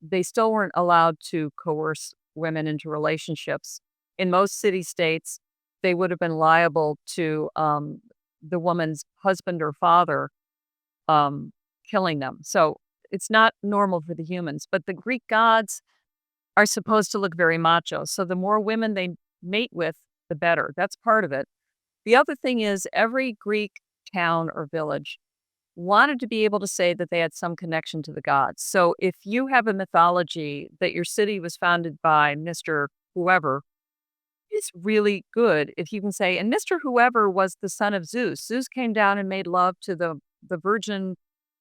[SPEAKER 2] they still weren't allowed to coerce women into relationships. In most city states, they would have been liable to the woman's husband or father killing them. So it's not normal for the humans. But the Greek gods are supposed to look very macho. So the more women they mate with, the better. That's part of it. The other thing is, every Greek town or village wanted to be able to say that they had some connection to the gods. So if you have a mythology that your city was founded by Mr. Whoever, it's really good if you can say, and Mr. Whoever was the son of Zeus. Zeus came down and made love to the virgin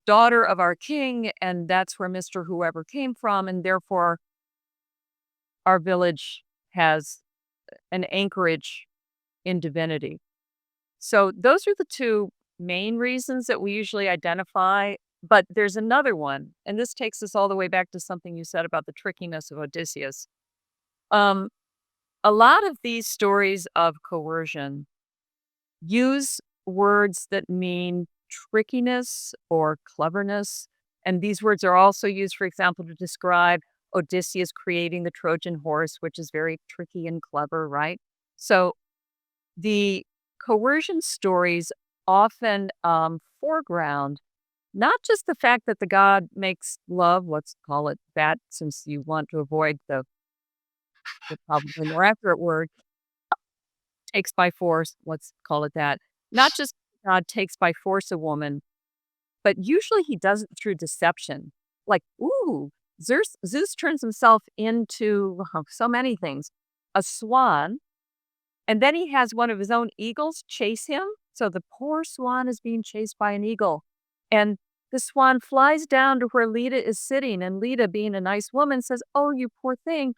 [SPEAKER 2] daughter of our king, and that's where Mr. Whoever came from, and therefore our village has an anchorage in divinity. So those are the two main reasons that we usually identify. But there's another one, and this takes us all the way back to something you said about the trickiness of Odysseus. A lot of these stories of coercion use words that mean trickiness or cleverness. And these words are also used, for example, to describe Odysseus creating the Trojan horse, which is very tricky and clever, right? So the coercion stories often foreground not just the fact that the god makes love, let's call it that, since you want to avoid the probably more accurate word, takes by force, let's call it that. Not just God takes by force a woman, but usually he does it through deception. Like, ooh, Zeus turns himself into so many things. A swan, and then he has one of his own eagles chase him. So the poor swan is being chased by an eagle. And the swan flies down to where Leda is sitting, and Leda, being a nice woman, says, "Oh, you poor thing,"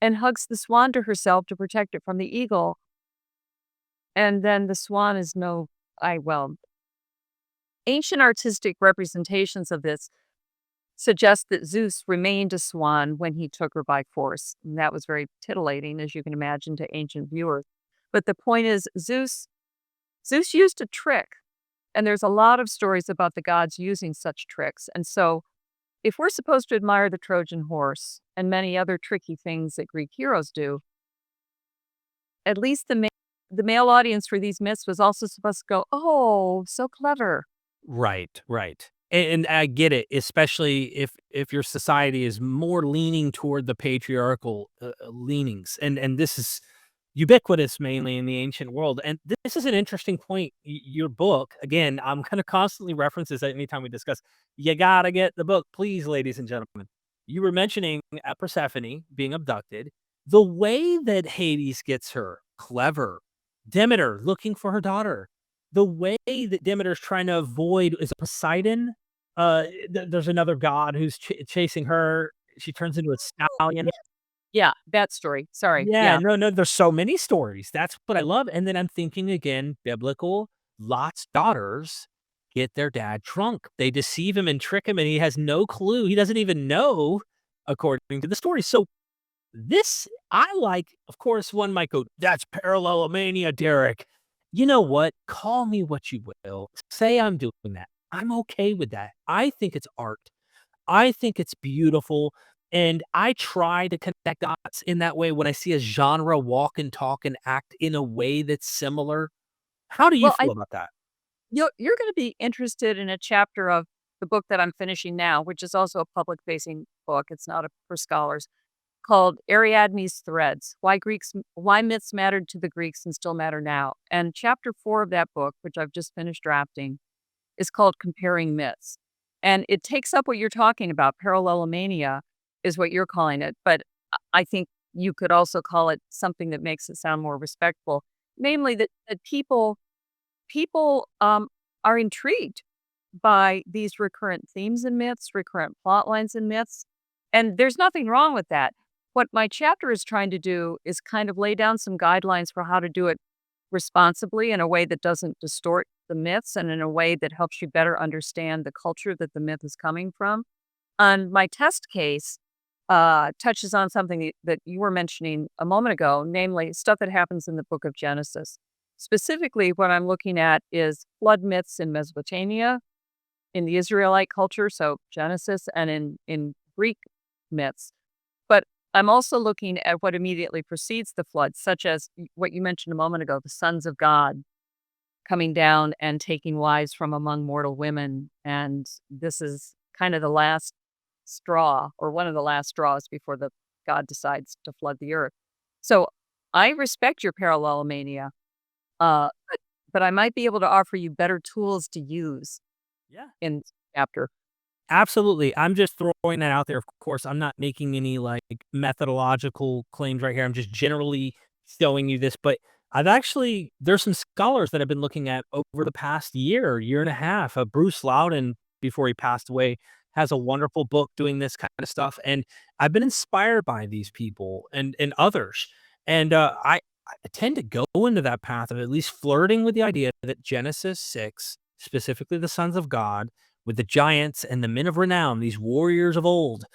[SPEAKER 2] and hugs the swan to herself to protect it from the eagle. And then the swan is ancient artistic representations of this suggest that Zeus remained a swan when he took her by force. And that was very titillating, as you can imagine, to ancient viewers. But the point is, Zeus used a trick. And there's a lot of stories about the gods using such tricks. And so if we're supposed to admire the Trojan horse and many other tricky things that Greek heroes do, at least the the male audience for these myths was also supposed to go, "Oh, so clever."
[SPEAKER 1] Right, right. And I get it, especially if your society is more leaning toward the patriarchal leanings, and this is ubiquitous mainly in the ancient world. And this is an interesting point. Your book, again, I'm going to constantly reference this anytime we discuss. You gotta get the book, please, ladies and gentlemen. You were mentioning Persephone being abducted. The way that Hades gets her, clever. Demeter looking for her daughter, the way that Demeter's trying to avoid is Poseidon. There's another god who's chasing her. She turns into a
[SPEAKER 2] Oh,
[SPEAKER 1] stallion.
[SPEAKER 2] yeah. Yeah, that story. Sorry.
[SPEAKER 1] Yeah,
[SPEAKER 2] Yeah.
[SPEAKER 1] no, no, there's so many stories. That's what I love. And then I'm thinking again, biblical. Lot's daughters get their dad drunk. They deceive him and trick him, and he has no clue. He doesn't even know, according to the story. So this I like, of course, one might go, "That's parallelomania, Derek." You know what? Call me what you will. Say I'm doing that. I'm okay with that. I think it's art. I think it's beautiful, and I try to connect dots in that way when I see a genre walk and talk and act in a way that's similar. How do you
[SPEAKER 2] Well,
[SPEAKER 1] feel about that?
[SPEAKER 2] you're gonna be interested in a chapter of the book that I'm finishing now, which is also a public-facing book. It's not a for scholars, called Ariadne's Threads: Why Myths Mattered to the Greeks and Still Matter Now. And chapter 4 of that book, which I've just finished drafting, is called Comparing Myths. And it takes up what you're talking about. Parallelomania is what you're calling it, but I think you could also call it something that makes it sound more respectful, namely that people are intrigued by these recurrent themes in myths, recurrent plot lines in myths, and there's nothing wrong with that. What my chapter is trying to do is kind of lay down some guidelines for how to do it responsibly in a way that doesn't distort the myths and in a way that helps you better understand the culture that the myth is coming from. And my test case touches on something that you were mentioning a moment ago, namely stuff that happens in the book of Genesis. Specifically, what I'm looking at is flood myths in Mesopotamia, in the Israelite culture, so Genesis, and in Greek myths. But I'm also looking at what immediately precedes the flood, such as what you mentioned a moment ago, the sons of God coming down and taking wives from among mortal women. And this is kind of the last straw, or one of the last straws before the God decides to flood the earth. So I respect your parallelomania, but I might be able to offer you better tools to use
[SPEAKER 1] Yeah.
[SPEAKER 2] in this chapter.
[SPEAKER 1] Absolutely. I'm just throwing that out there. Of course, I'm not making any like methodological claims right here. I'm just generally showing you this. But there's some scholars that I've been looking at over the past year and a half. Bruce Loudon, before he passed away, has a wonderful book doing this kind of stuff. And I've been inspired by these people and others. And I tend to go into that path of at least flirting with the idea that Genesis 6, specifically the sons of God, with the giants and the men of renown, these warriors of old.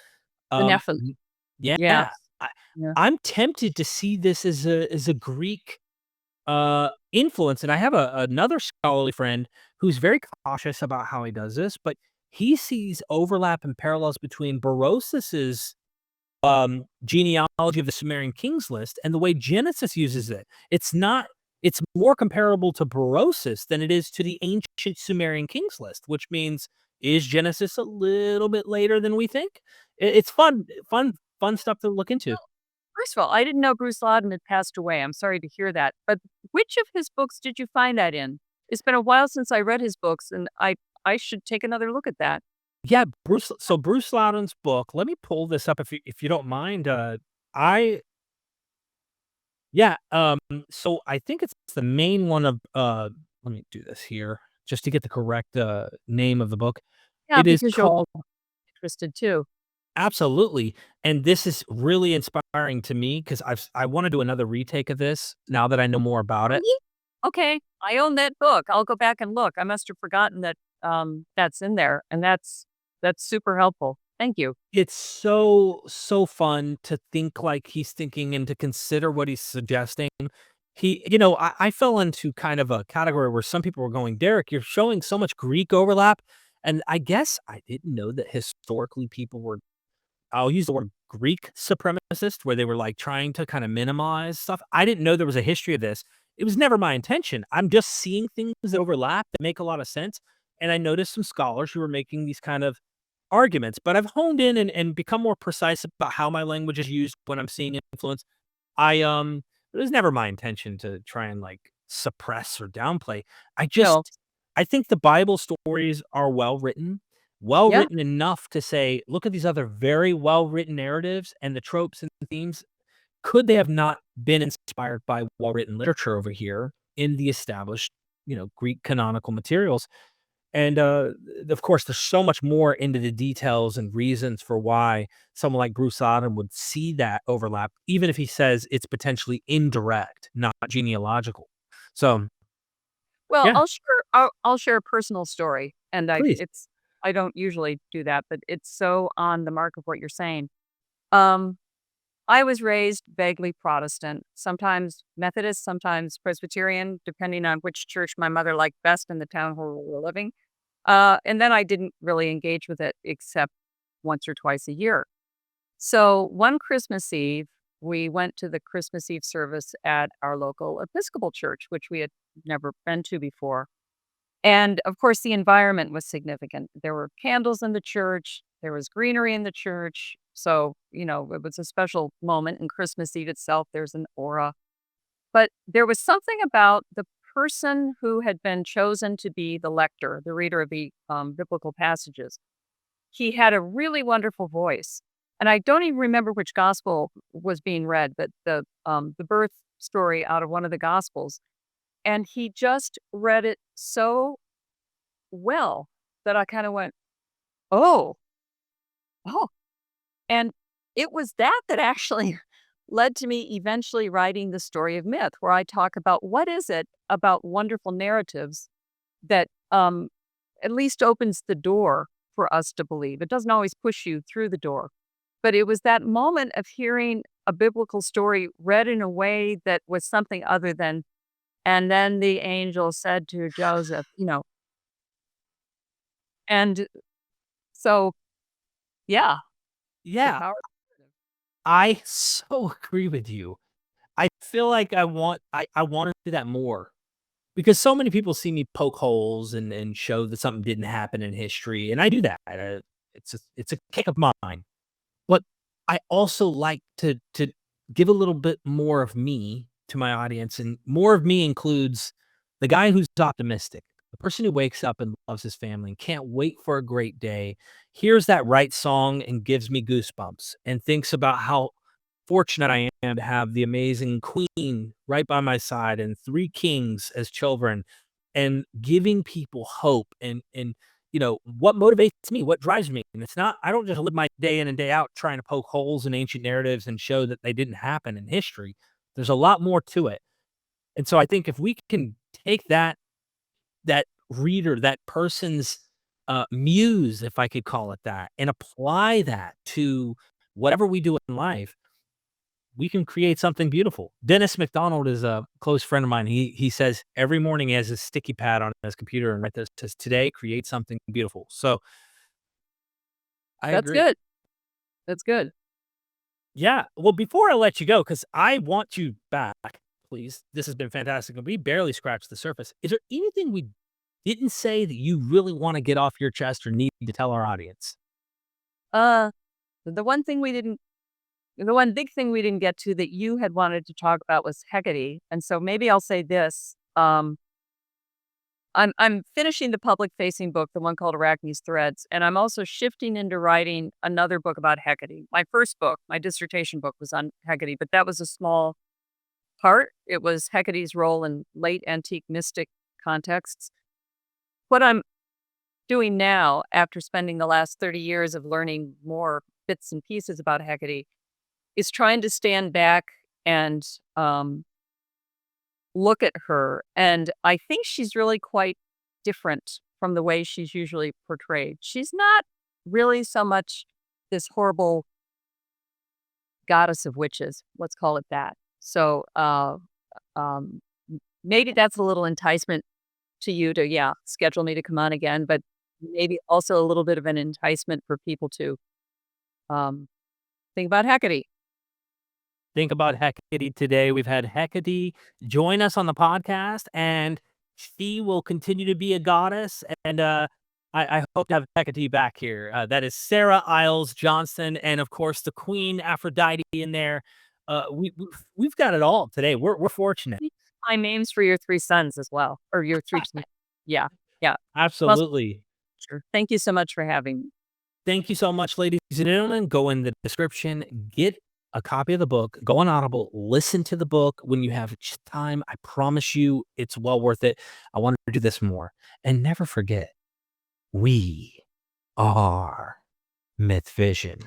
[SPEAKER 2] The
[SPEAKER 1] Um,
[SPEAKER 2] Nephilim.
[SPEAKER 1] y yeah,
[SPEAKER 2] Yes.
[SPEAKER 1] I
[SPEAKER 2] Yeah.
[SPEAKER 1] I'm tempted to see this as a Greek, influence, and I have another scholarly friend who's very cautious about how he does this, but he sees overlap and parallels between Berosus's genealogy of the Sumerian kings list and the way Genesis uses it. It's more comparable to Berosus than it is to the ancient Sumerian kings list, which means is Genesis a little bit later than we think? It's fun stuff to look into.
[SPEAKER 2] Well, first of all, I didn't know Bruce Loudon had passed away. I'm sorry to hear that. But which of his books did you find that in? It's been a while since I read his books, and I should take another look at that.
[SPEAKER 1] Yeah, Bruce Loudon's book, let me pull this up if you don't mind. I Yeah, so I think it's the main one of, let me do this here just to get the correct, name of the book.
[SPEAKER 2] Yeah,
[SPEAKER 1] It is
[SPEAKER 2] because you'll
[SPEAKER 1] called
[SPEAKER 2] be interested too.
[SPEAKER 1] Absolutely, and this is really inspiring to me because I wanna do another retake of this now that I know more about
[SPEAKER 2] Oh,
[SPEAKER 1] it.
[SPEAKER 2] yeah. Okay, I own that book. I'll go back and look. I must have forgotten that that's in there, and that's super helpful. Thank you.
[SPEAKER 1] It's so fun to think like he's thinking and to consider what he's suggesting. I fell into kind of a category where some people were going, "Derek, you're showing so much Greek overlap," and I guess I didn't know that historically people were I'll use the word Greek supremacist, where they were, like, trying to kinda minimize stuff. I didn't know there was a history of this. it was never my intention. I'm just seeing things that overlap that make a lot of sense. And I noticed some scholars who were making these kind of arguments, but I've honed in and become more precise about how my language is used when I'm seeing influence. It was never my intention to try and like suppress or downplay. I
[SPEAKER 2] No.
[SPEAKER 1] just I think the Bible stories are well
[SPEAKER 2] Yeah.
[SPEAKER 1] written enough to say, look at these other very well written narratives and the tropes and themes. Could they have not been inspired by well written literature over here in the established, Greek canonical materials? And, of course, there's so much more into the details and reasons for why someone like Bruce Autumn would see that overlap, even if he says it's potentially indirect, not genealogical. So,
[SPEAKER 2] Well,
[SPEAKER 1] yeah,
[SPEAKER 2] I'll share a personal story, and
[SPEAKER 1] please.
[SPEAKER 2] I don't usually do that, but it's so on the mark of what you're saying. Um, I was raised vaguely Protestant, sometimes Methodist, sometimes Presbyterian, depending on which church my mother liked best in the town where we were living. And then I didn't really engage with it except once or twice a year. So one Christmas Eve, we went to the Christmas Eve service at our local Episcopal church, which we had never been to before. And of course, the environment was significant. There were candles in the church, there was greenery in the church. So, it was a special moment in Christmas Eve itself. There's an aura. But there was something about the person who had been chosen to be the lector, the reader of the biblical passages. He had a really wonderful voice. And I don't even remember which gospel was being read, but the birth story out of one of the gospels. And he just read it so well that I kind of went, oh, oh. And it was that actually led to me eventually writing the story of myth, where I talk about what is it about wonderful narratives that at least opens the door for us to believe. It doesn't always push you through the door, but it was that moment of hearing a biblical story read in a way that was something other than, and then the angel said to Joseph, and so, yeah, the
[SPEAKER 1] Yeah,
[SPEAKER 2] power.
[SPEAKER 1] I so agree with you. I feel like I want to do that more because so many people see me poke holes and show that something didn't happen in history, and I do that. It's a kick of mine. But I also like to give a little bit more of me to my audience, and more of me includes the guy who's optimistic, the person who wakes up and loves his family and can't wait for a great day, hears that right song and gives me goosebumps, and thinks about how fortunate I am to have the amazing queen right by my side and 3 kings as children, and giving people hope and what motivates me, what drives me, and it's not I don't just live my day in and day out trying to poke holes in ancient narratives and show that they didn't happen in history. There's a lot more to it, and so I think if we can take that reader, that person's, muse, if I could call it that, and apply that to whatever we do in life, we can create something beautiful. Dennis McDonald is a close friend of mine. He says every morning he has a sticky pad on his computer and right there says, "Today, create something beautiful." So I
[SPEAKER 2] That's
[SPEAKER 1] agree.
[SPEAKER 2] good. That's good.
[SPEAKER 1] Yeah. Well, before I let you go, because I want you back, please. This has been fantastic. And we barely scratched the surface. Is there anything we didn't say that you really want to get off your chest or need to tell our audience?
[SPEAKER 2] Uh, the one thing we didn't the one big thing we didn't get to that you had wanted to talk about was Hecate, and so maybe I'll say this, I'm finishing the public-facing book, the one called Arachne's Threads, and I'm also shifting into writing another book about Hecate. My first book, my dissertation book was on Hecate, but that was a small part. It was Hecate's role in late antique mystic contexts. What I'm doing now, after spending the last 30 years of learning more bits and pieces about Hecate, is trying to stand back and look at her. And I think she's really quite different from the way she's usually portrayed. She's not really so much this horrible goddess of witches. Let's call it that. So um, maybe that's a little enticement to you to, yeah, schedule me to come on again, but maybe also a little bit of an enticement for people to um, think about Hecate.
[SPEAKER 1] think about Hecate today. We've had Hecate join us on the podcast, and she will continue to be a goddess. And I hope to have Hecate back here. That is Sarah Iles Johnston, and of course the Queen Aphrodite in there. We've got it all today. We're fortunate.
[SPEAKER 2] My names for your 3 sons as well, or your 3 yeah, yeah. Well,
[SPEAKER 1] Absolutely.
[SPEAKER 2] sure. Thank you so much for having me.
[SPEAKER 1] Thank you so much, ladies and gentlemen. Go in the description, get a copy of the book, go on Audible, listen to the book when you have time. I promise you it's well worth it. I want to do this more. And never forget, we are MythVision.